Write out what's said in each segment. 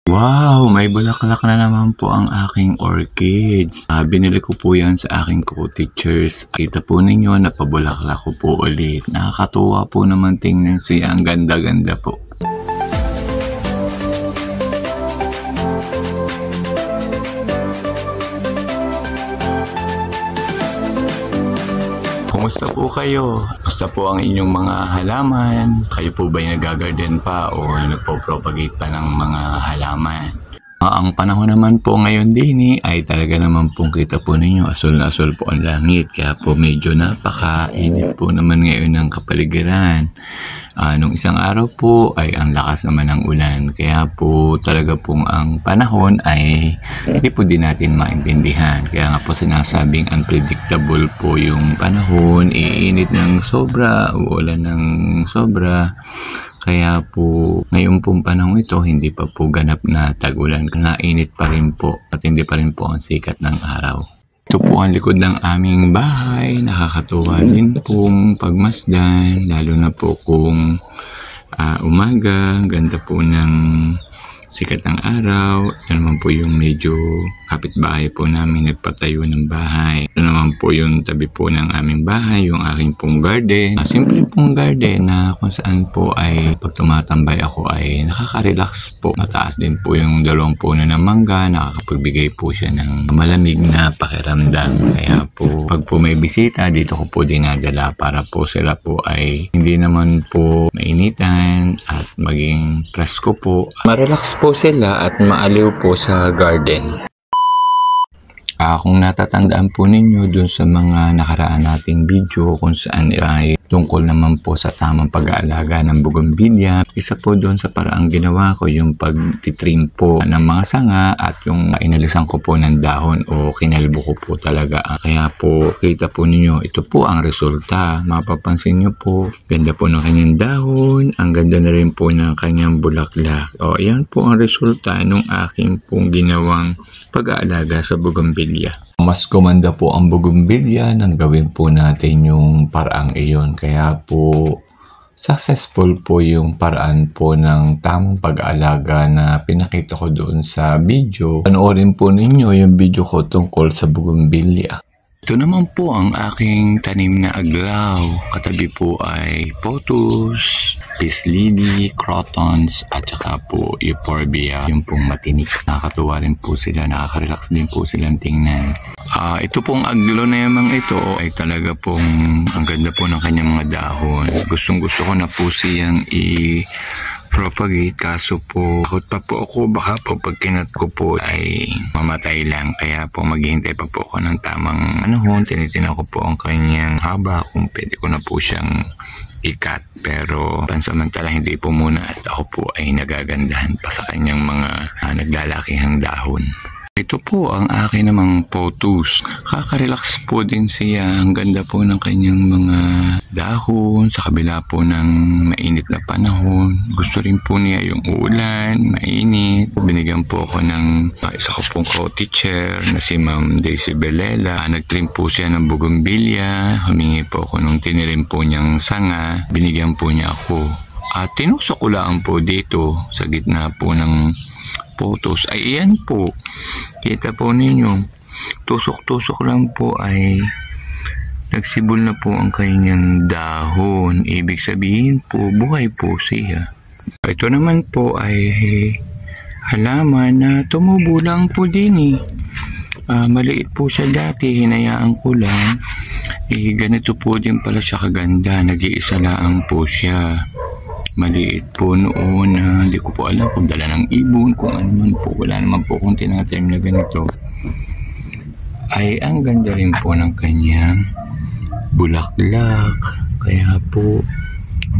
Wow! May bulaklak na naman po ang aking orchids. Binili ko po yan sa aking co-teachers. Kita po ninyo, napabulaklak ko po ulit. Nakakatuwa po naman tingnan siya. Ang ganda-ganda po. Kumusta po kayo? Kumusta po ang inyong mga halaman? Kayo po ba yung nag-garden pa o nagpo-propagate pa ng mga halaman? Ang panahon naman po ngayon din ay talaga naman pong kita po ninyo asul na asul po ang langit. Kaya po medyo napakainit po naman ngayon ng kapaligiran. Nung isang araw po ay ang lakas naman ng ulan. Kaya po talaga pong ang panahon ay hindi po din natin maintindihan. Kaya nga po sinasabing unpredictable po yung panahon. Iinit ng sobra, uulan ng sobra. Kaya po ngayon pong panahon ito hindi pa po ganap na tag-ulan. Nainit pa rin po at hindi pa rin po ang sikat ng araw. Ito po ang likod ng aming bahay. Nakakatuwa din pong pagmasdan, lalo na po kung umaga, ganda po ng sikat ng araw. Yan naman po yung medyo kapitbahay po namin nagpatayo ng bahay. Ito naman po yung tabi po ng aming bahay, yung aking pong garden. Simple pong garden na kung saan po ay pag tumatambay ako ay nakaka-relax po. Mataas din po yung dalawang puno ng mangga, nakakapagbigay po siya ng malamig na pakiramdam. Kaya po pag po may bisita, dito ko po dinadala para po sila po ay hindi naman po mainitan at maging presko po. Marelax po sila at maaliw po sa garden. Kung natatandaan po ninyo dun sa mga nakaraan nating video kung saan ay tungkol naman po sa tamang pag-aalaga ng bougainvillea. Isa po doon sa paraang ginawa ko yung pag-trim po ng mga sanga at yung inalisan ko po ng dahon o kinalbo ko po talaga. Kaya po kita po ninyo, ito po ang resulta. Mapapansin nyo po, ganda po ng kanyang dahon, ang ganda na rin po ng kanyang bulaklak. O yan po ang resulta ng aking pong ginawang pag-aalaga sa bougainvillea. Mas kumanda po ang bougainvillea nang gawin po natin yung paraang iyon. Kaya po successful po yung paraan po ng tamang pag-aalaga na pinakita ko doon sa video. Panoorin po ninyo yung video ko tungkol sa bougainvillea. Ito naman po ang aking tanim na aglaw. Katabi po ay pothos, peace lily, crotons, at saka po euphorbia, yung pong matinik. Nakakatuwa rin po sila, nakaka-relax din po silang tingnan. Ito pong aglaw na yamang ito ay talaga pong ang ganda po ng kanyang mga dahon. Gustong gusto ko na po siyang propagate, kaso po takot pa po ako baka po pag kinat ko po ay mamatay lang, kaya po maghihintay pa po ako ng tamang panahon. Tinitingnan ko po ang kanyang haba kung pwede ko na po siyang ikat, pero pansamantala hindi po muna at ako po ay nagagandahan pa sa kanyang mga naglalakihang dahon. Ito po ang akin namang pothos. Kaka-relax po din siya. Ang ganda po ng kanyang mga dahon sa kabila po ng mainit na panahon. Gusto rin po niya yung ulan, mainit. Binigyan po ako ng isa ko pong co-teacher na si Ma'am Daisy Belela. Nag-trim po siya ng bougainvillea. Humingi po ako nung tinirim po niyang sanga. Binigyan po niya ako. At tinusok ko lang po dito sa gitna po ng pothos. Ay iyan po. Kita po ninyo. Tusok-tusok lang po ay nagsibol na po ang kanyang dahon. Ibig sabihin po, buhay po siya. Ito naman po ay halaman na tumubo lang po din maliit po siya dati. Hinayaan ko lang. Ganito po din pala siya kaganda. Nag-iisa lang po siya. Maliit po noon, hindi ko po alam kung dala ng ibon, kung ano man po. Wala naman po kung tinatime na ganito. Ay ang ganda rin po ng kanyang bulaklak. Kaya po,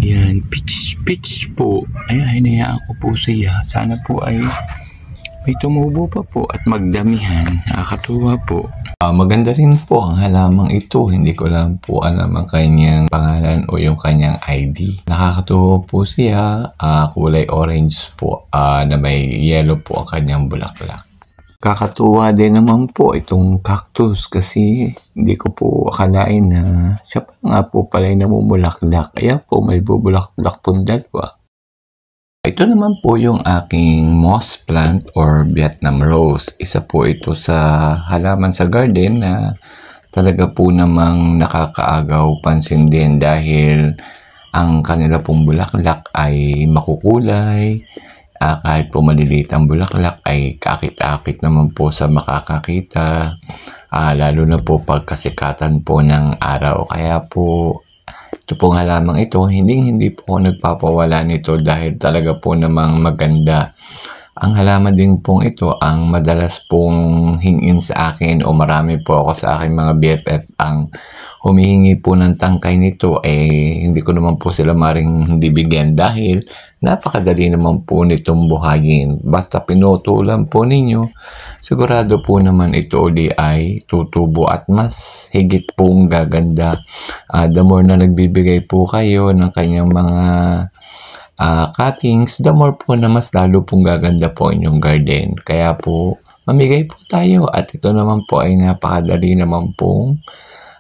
yan, pitch po. Ay, hinayaan ko po siya. Sana po ay may tumubo pa po at magdamihan. Nakakatuwa po. Maganda rin po ang halamang ito. Hindi ko lang po alam ang kanyang pangalan o yung kanyang ID. Nakakatuwa po siya. Kulay orange po na may yellow po ang kanyang bulaklak. Kakatuwa din naman po itong cactus kasi hindi ko po akalain na siya pa nga po pala yung namumulaklak. Kaya po may bubulaklak pong dalawa. Ito naman po yung aking moss plant or Vietnam rose. Isa po ito sa halaman sa garden na talaga po namang nakakaagaw pansin din dahil ang kanila pong bulaklak ay makukulay. Kahit po maliliit ang bulaklak ay kakit-akit naman po sa makakakita. Lalo na po pagkasikatan po ng araw. Kaya po ito pong halamang ito, hindi po ako nagpapawala nito dahil talaga po namang maganda. Ang halaman din pong ito ang madalas pong hingin sa akin o marami po ako sa aking mga BFF ang humihingi po ng tangkay nito, hindi ko naman po sila maring hindi bigyan dahil napakadali naman po nitong buhayin. Basta pinutulan po ninyo, sigurado po naman ito uli ay tutubo at mas higit pong gaganda. The more na nagbibigay po kayo ng kanyang mga cuttings, the more po na mas lalo pong gaganda po inyong garden. Kaya po, mamigay po tayo at ito naman po ay napakadali naman pong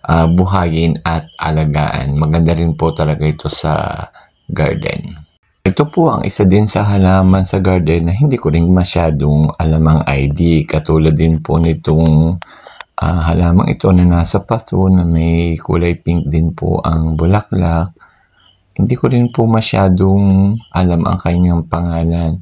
buhayin at alagaan. Maganda rin po talaga ito sa garden. Ito po ang isa din sa halaman sa garden na hindi ko rin masyadong alam ang ID. Katulad din po nitong halamang ito na nasa pasto na may kulay pink din po ang bulaklak. Hindi ko rin po masyadong alam ang kanyang pangalan.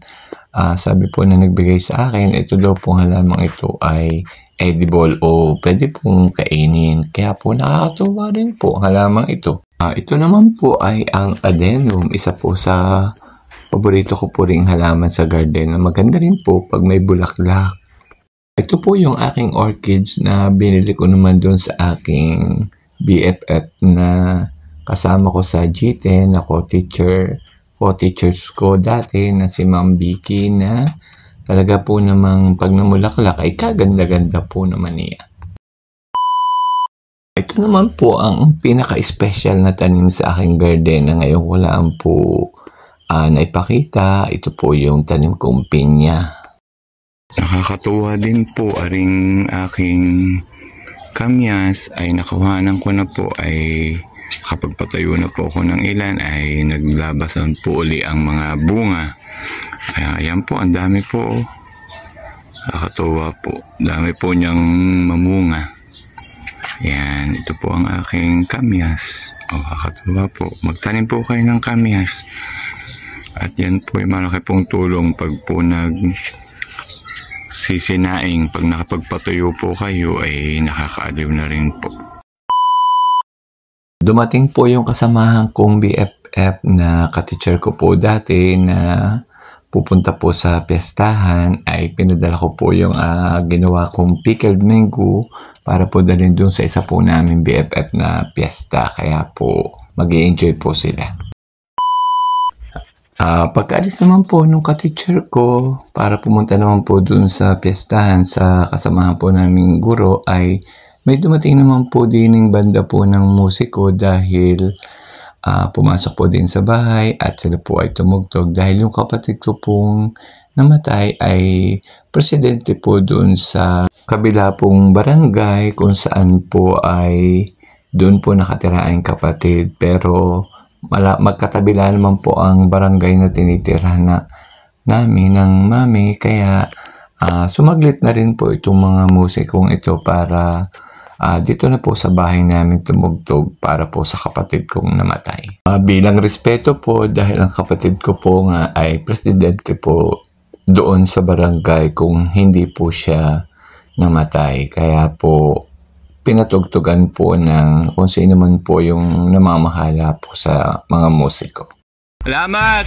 Sabi po na nagbigay sa akin, ito daw pong halamang ito ay edible o pwede pong kainin. Kaya po nakakatuwa rin po ang halamang ito. Ito naman po ay ang adenum, isa po sa paborito ko po ring halaman sa garden na maganda rin po pag may bulaklak. Ito po yung aking orchids na binili ko naman doon sa aking BFF na kasama ko sa G10 na co-teachers ko dati na si Ma'am Vicky na talaga po namang pag namulaklak ay kaganda-ganda po naman niya. Ito naman po ang pinaka-special na tanim sa aking garden na ngayon ko lang po naipakita. Ito po yung tanim kong pinya. Nakakatuwa din po aring aking kamyas ay nakawanan ko na po ay kapag patayo na po ako ng ilan ay naglabasan po uli ang mga bunga. Ayan po, ang dami po. Nakakatuwa po. Dami po niyang mamunga. Yan, ito po ang aking kamyas. Nakakatuwa po. Magtanim po kayo ng kamyas. At yan po ay malaki pong tulong pag po sisinaing. Pag nakapagpatuyo po kayo ay nakakaaliw na rin po. Dumating po yung kasamahan kong BFF na ka-teacher ko po dati na pupunta po sa piyestahan, ay pinadala ko po yung ginawa kong pickled mango para po dalhin doon sa isa po namin BFF na piyesta. Kaya po mag-i-enjoy po sila. Pagkaalis naman po nung ka-teacher ko para pumunta naman po doon sa piyestahan sa kasamahan po naming guro ay may dumating naman po dining banda po ng musiko dahil pumasok po din sa bahay at sila po ay tumugtog dahil yung kapatid ko pong namatay ay presidente po doon sa kabila pong barangay kung saan po ay doon po nakatira ang kapatid, pero magkatabila naman po ang barangay na tinitirhan namin ng mami, kaya sumaglit na rin po itong mga musikong ito para dito na po sa bahay namin tumugtog para po sa kapatid kong namatay. Bilang respeto po dahil ang kapatid ko po nga ay presidente po doon sa barangay kung hindi po siya namatay. Kaya po pinatugtugan po ng kung sino man po yung namamahala po sa mga musiko. Salamat!